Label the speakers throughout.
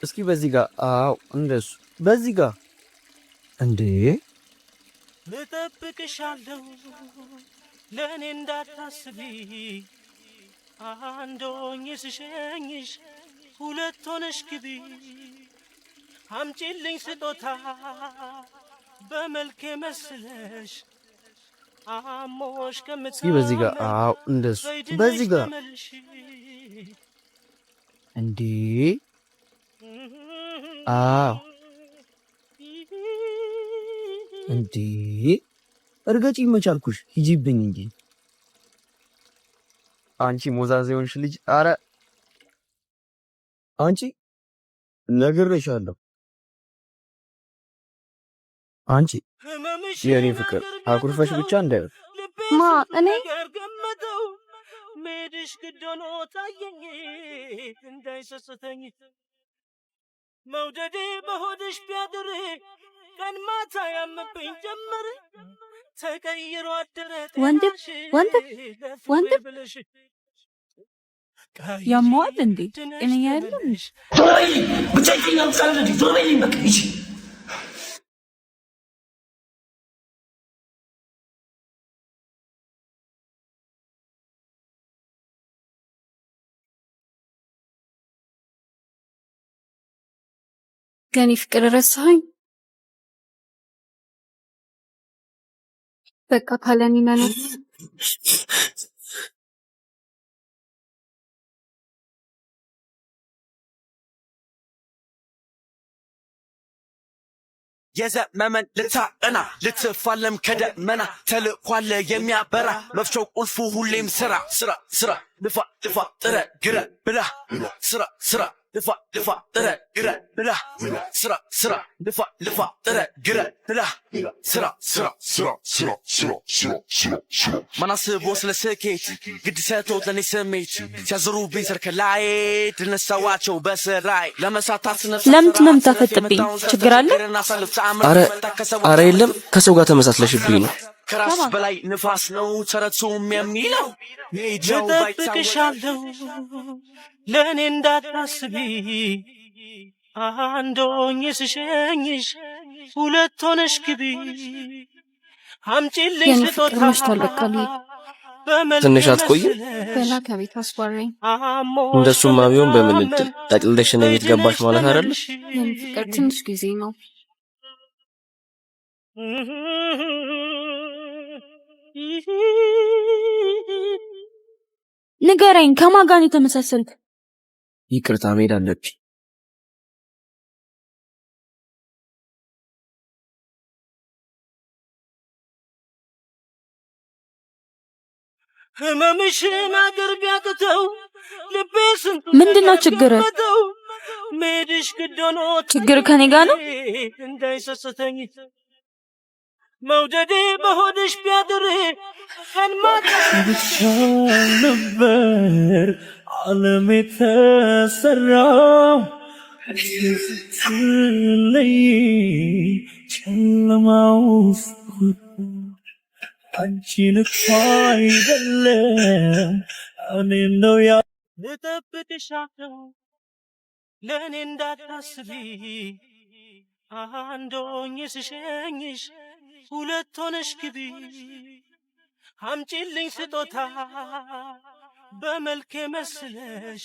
Speaker 1: እስኪ በዚህ ጋር አዎ፣ እንደሱ በዚህ ጋር እንዴ
Speaker 2: ልጠብቅሻለሁ ለእኔ እንዳታስቢ አንድ ሆኜ ስሸኝሽ ሁለት ሆነሽ ግቢ አምጪልኝ ስጦታ በመልኬ መስለሽ አሞሽ
Speaker 1: እስኪ በዚህ ጋር አዎ፣ እንደሱ በዚህ ጋር እንዴ አዎ እንዴ እርገጪ መቻልኩሽ ሂጂብኝ እንጂ አንቺ ሞዛዜውንሽ ልጅ አረ አንቺ ነግሬሻለሁ አንቺ የኔ ፍቅር አኩርፈሽ ብቻ እንዳይወጣ
Speaker 3: ማ እኔ
Speaker 2: ሜድሽ ግዶኖ ታየኝ እንዳይሰስተኝ መውደዴ በሆድሽ ቢያድር ቀን ማታ ያምብኝ ጀመር ተቀይሮ አደረ
Speaker 3: ወንድም ያሟል እንዴ እኔ ያለም
Speaker 4: ዞርበይ ብቻዬን አምሳለሁ ዞርበይ በቃ እሺ
Speaker 3: ከኔ ፍቅር ረሳኸኝ በቃ ካለኒ ማለት
Speaker 2: የዘመመን ልታቀና ልትፋለም ከደመና ተልኳለ የሚያበራ መፍቻው ቁልፉ ሁሌም ስራ ስራ ስራ ልፋ ልፋ ጥረ ግረ ብላ ስራ ስራ ልፋ ልፋ ጥረ ግረ ብላ ስራ ስራ ልፋ ልፋ ጥረ ግረ ብላ ስራ ስራ ስራ ስራ ስራ ስራ ስራ ማናስቦ ስለ ስኬት ግድ ሰጥቶት ለኔ ስሜት ሲያዝሩብኝ ሰርከላይ ድነሳዋቸው በስራይ ለመሳታት
Speaker 3: ለምን የምታፈጥብኝ ችግር አለ?
Speaker 1: አረ የለም ከሰው ጋር ተመሳስለሽብኝ ነው።
Speaker 2: ከራስ በላይ ንፋስ ነው ተረቱም የሚለው ልጠብቅሻለሁ ለእኔ እንዳታስቢ አንድ ሆኜ ስሸኝሽ ሁለት ሆነሽ ግቢ አምጪልኝ ስጦታ
Speaker 1: ትንሽ አትቆይም?
Speaker 3: በላ ከቤት አስወራኝ።
Speaker 1: እንደሱማ ቢሆን በምን እድል ጠቅልለሽ ነው ቤት ገባሽ ማለት አይደል?
Speaker 3: ፍቅር ትንሽ ጊዜ ነው። ንገረኝ ከማን ጋር ነው የተመሳሰልክ?
Speaker 1: ይቅርታ መሄድ አለብኝ።
Speaker 2: ህመምሽን አገር ቢያቅተው ልቤ ስንቱ
Speaker 3: ምንድነው ችግር?
Speaker 2: ሜድሽ ግዶኖ
Speaker 3: ችግር ከኔ ጋር ነው።
Speaker 2: እንዳይሰስተኝ መውደዴ በሆድሽ ቢያድር ከንማታ ብቻ ነበር ዓለም የተሰራው ስትለይ ጨለማው አንቺን እኮ አይደለም እኔን ነው ልጠብቅሻለሁ ለእኔ እንዳታስቢ አንድ ሆኜ ስሸኝሽ ሁለት ሆነሽ ግቢ አምጪልኝ ስጦታ በመልኬ መስለሽ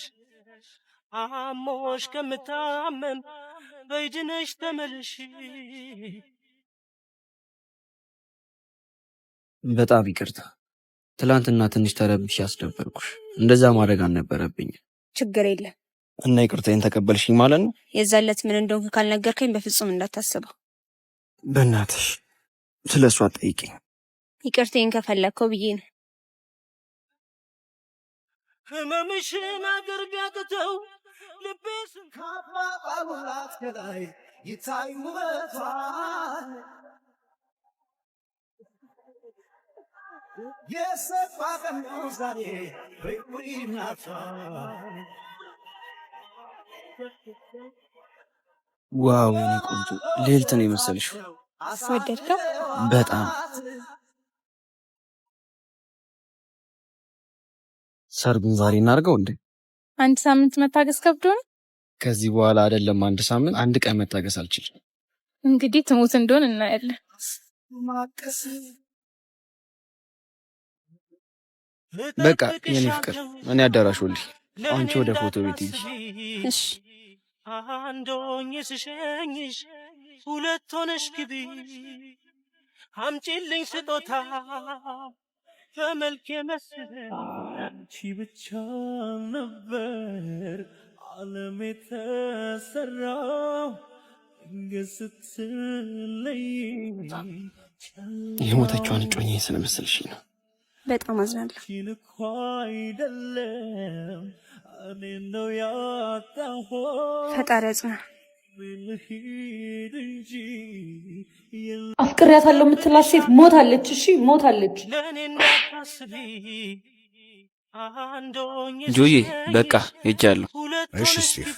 Speaker 2: አሞሽ ከምታመም በይድነሽ ተመልሽ።
Speaker 1: በጣም ይቅርታ። ትላንትና ትንሽ ተረብሽ ያስደበርኩሽ። እንደዛ ማድረግ አልነበረብኝ።
Speaker 3: ችግር የለም።
Speaker 1: እና ይቅርታዬን ተቀበልሽኝ ማለት ነው?
Speaker 3: የዛለት ምን እንደሆንክ ካልነገርከኝ በፍጹም እንዳታስበው።
Speaker 1: በእናትሽ ስለሷ ጠይቂኝ።
Speaker 3: ይቅርታዬን ከፈለከው ብዬ ነው።
Speaker 2: ህመምሽን አገር ቢያቅተው ልቤ ስንካባባላት ከላይ ይታይ ውበቷ የሰፋ ቀነው ዛሬ በቁሪናቷ
Speaker 1: ዋው የኔ ቆንጆ ሌልት ነው የመሰልሽው።
Speaker 3: ወደድከው?
Speaker 1: በጣም ሰርጉን ዛሬ እናድርገው እንዴ?
Speaker 3: አንድ ሳምንት መታገስ ከብዶ ነው።
Speaker 1: ከዚህ በኋላ አይደለም አንድ ሳምንት አንድ ቀን መታገስ አልችልም።
Speaker 5: እንግዲህ ትሙት እንደሆን እናያለን።
Speaker 1: በቃ የኔ ፍቅር እኔ አዳራሽልኝ አንቺ ወደ ፎቶ ቤት ሂጂ።
Speaker 3: እሺ
Speaker 2: አንዶኝ ስሸኝሽ ሁለት ሆነሽ ግቢ አምጪልኝ ስጦታ በመልክ የመሰለ አንቺ ብቻ ነበር ዓለም የተሰራው ገስትለይ
Speaker 1: የሞተችዋን እጮኛዬ ስለመሰልሽኝ ነው።
Speaker 3: በጣም አዝናለሁ።
Speaker 2: እኮ አይደለም እኔ ነው ያጣሁት
Speaker 3: ፈጣሪ ያጽና።
Speaker 6: አፍቅሬያታለሁ የምትላት ሴት ሞታለች። እሺ ሞታለች።
Speaker 1: ጆዬ በቃ ሄጃለሁ።
Speaker 7: እሺ ስቲቭ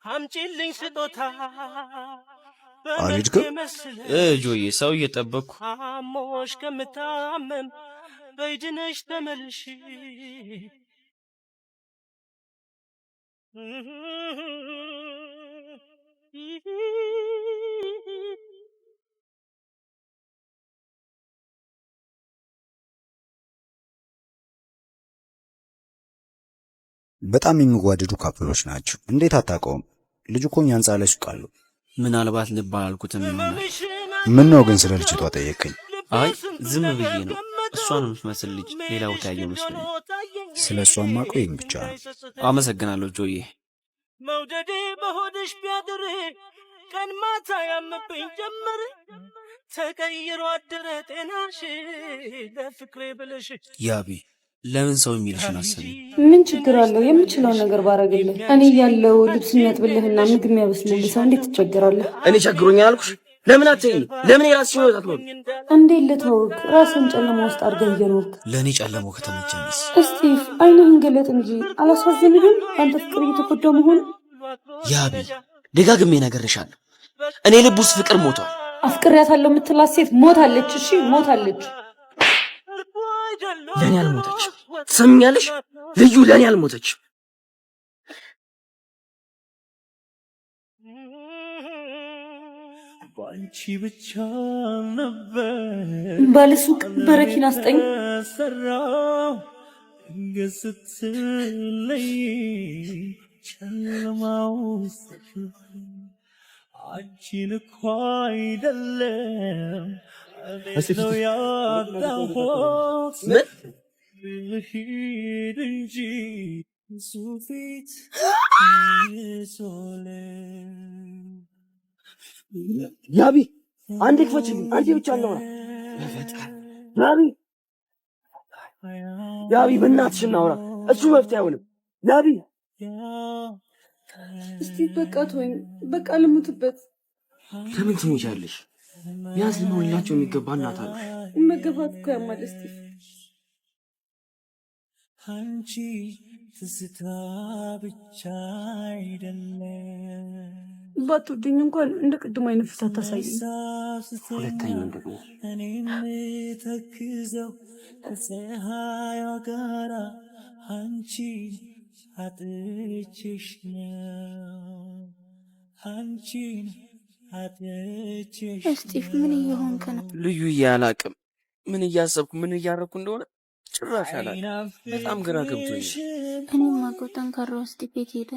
Speaker 2: አምጪልኝ ስጦታ
Speaker 7: አልሄድክም?
Speaker 1: ጆዬ ሰው እየጠበቅኩ
Speaker 2: አሞሽ ከምታመም በይድነሽ ተመልሽ
Speaker 7: በጣም የሚዋደዱ ካፕሎች ናቸው። እንዴት አታውቀውም? ልጅ እኮ እኛ ህንጻ ላይ ሱቅ አለው።
Speaker 1: ምናልባት ልብ አላልኩትም ይሆናል።
Speaker 7: ምን ነው ግን ስለ ልጅቷ ጠየቀኝ?
Speaker 1: አይ ዝም ብዬ ነው። እሷን የምትመስል ልጅ ሌላ ቦታ ያየሁ መስሎኝ።
Speaker 7: ስለ እሷማ ቆይም ብቻ ነው።
Speaker 1: አመሰግናለሁ ጆዬ።
Speaker 2: መውደዴ በሆድሽ ቢያድር ቀን ማታ ያምብኝ ጀመር ተቀይሮ አደረ ጤናሽ ለፍቅሬ ብለሽ
Speaker 1: ያቢ ለምን ሰው የሚልሽን አስቢ።
Speaker 6: ምን ችግር አለው? የምችለውን ነገር ባረግልህ። እኔ ያለው ልብስ የሚያጥብልህና ምግብ የሚያበስልልህ ሰው እንዴት ትቸገራለህ?
Speaker 4: እኔ ቸግሮኛል አልኩሽ። ለምን አትይኝ? ለምን የራስሽ ህይወት አትኖር?
Speaker 6: እንዴት ልተውክ? ራስን ጨለማ ውስጥ አድርገህ እየኖርክ።
Speaker 1: ለእኔ ጨለማው ከተመቸኝስ?
Speaker 6: እስቲፍ አይንህን ገለጥ እንጂ አላሳዝንህም? አንተ ፍቅር እየተጎዳው መሆኑ።
Speaker 1: ያቢ
Speaker 4: ደጋግሜ እነግርሻለሁ፣ እኔ ልብ ውስጥ ፍቅር ሞቷል።
Speaker 6: አፍቅሬያታለሁ የምትላት ሴት ሞታለች። እሺ ሞታለች።
Speaker 4: ለእኔ አልሞተች። ትሰምኛለሽ? ልዩ ለእኔ አልሞተች።
Speaker 2: ባንቺ ብቻ ነበር
Speaker 6: ባለሱቅ በረኪና አስጠኝ
Speaker 2: ሰራው ገስትለይ ጨለማው አንቺን እኮ አይደለም እኔ ነው ያጣሁት ልሂድ እንጂ እሱ ፊት ሶለ
Speaker 4: ያቢ አንዴ ክፈችልኝ፣ አንዴ ብቻ ነው። ያቢ ያቢ በእናትሽ እናውራ። እሱ መፍትሄ አይሆንም። ያቢ
Speaker 6: እስቲ በቃ ተወኝ፣ በቃ ልሙትበት።
Speaker 4: ለምን ትሞቻለሽ? ቢያንስ ልንሆንላቸው የሚገባ እናት አለሽ።
Speaker 6: መገፋት እኮ ያማል። እስቲ
Speaker 2: አንቺ ትዝታ ብቻ አይደለም
Speaker 6: ባትወደኝ እንኳን እንደ ቅድም አይነት ፍታት ታሳየኝ።
Speaker 4: ሁለተኛውን ደግሞ
Speaker 2: እኔም ተክዘው ከፀሐዩ ጋራ አንቺ አጥቼሽ ነው አንቺን አጥቼሽ።
Speaker 5: እስጢፍ ምን እየሆንክ ነው?
Speaker 1: ልዩ እያላቅም ምን እያሰብኩ ምን እያረኩ እንደሆነ ጭራሽ አላቅም። በጣም ግራ ገብቶኛል።
Speaker 5: እኔም አውቀው ጠንካራው እስጢፍ የት ሄደ?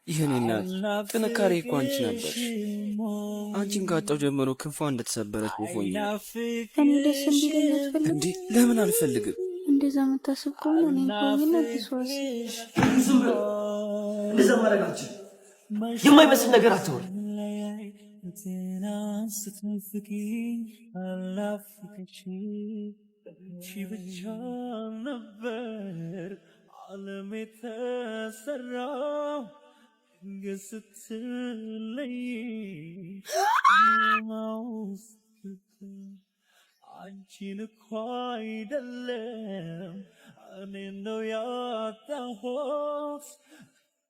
Speaker 1: ይህኔ እናት ጥንካሬ እኮ አንቺ ነበርሽ። አንቺን ካጣው ጀምሮ ክንፏ እንደተሰበረች ወፎኝ።
Speaker 5: እኔ ደስ እንዲለኝ አትፈልግም
Speaker 1: እንዴ? ለምን አልፈልግም?
Speaker 5: እንደዛ የምታስብ ከሆነ እኔ ኮኝና ቢሷስ
Speaker 4: እንደዛ ማድረጋችን የማይመስል ነገር አትወር።
Speaker 2: ብቻ ነበር ዓለም የተሰራው ገስትለይ አንቺን እኮ አይደለም እኔ ነው ያጣሁት